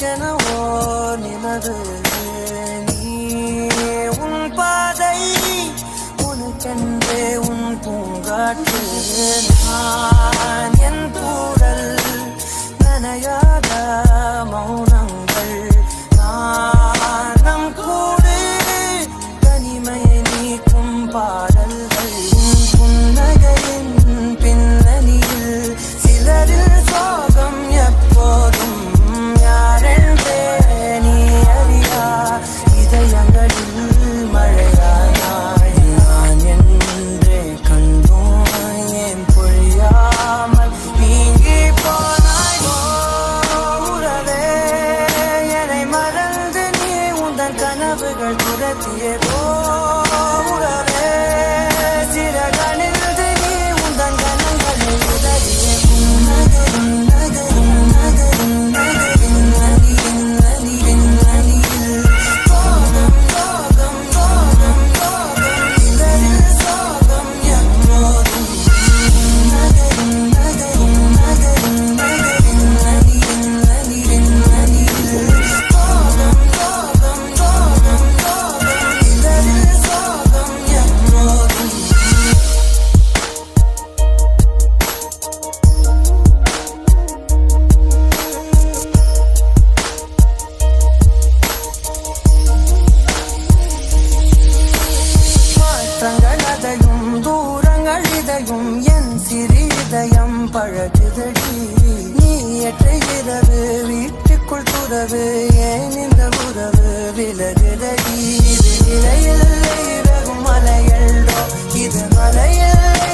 எனக்கெனவோ நிலவு நீ உன் பாதை உனக்கென்றே உன் பூங்காற்று நான் என் கூடல் நனையாத மௌனங்கள் நம் கூடு தனிமையை நீக்கும் பாடல்கள் புன்னகையின் பின்னணியில் சிலரில் சோகம் எப்போதும் யாரென்றே நீ அறியா இதயங்களில் மழையானாய் நான் என்றே கண்டோம் ஏன் பொழியாமல் நீங்கி போனாய் உறவே என்னை மறந்து நீ உந்தன் கனவுகள் துரத்தியதோ உறவே சிறகணிந்து நீ உந்தன் கனங்களை உதறிய நகரும் நகரும் நகரும் நகரின் நதியின் நதியின் நதியில் சோகம் சோகம் சோகம் சோகம் இதழில் சோகம் எப்போதும் நகரும் நகரும் நகரும் நகரின் நதியின் நதியின் நதியில் சோகம் சோகம் சோகம் சோகம் இதழில் சோகம் எப்போதும் மாற்றங்கள் அதையும் தூரங்கள் இதையும் என் சிறிதயம் பழகுதடி நீ எட்டுகிறது வீட்டுக்குள் துறவு ஏன் இந்த உறவு விலகுதடி இது நிலையில்லை வெறும் மலையல்லோ இது மலையில்லை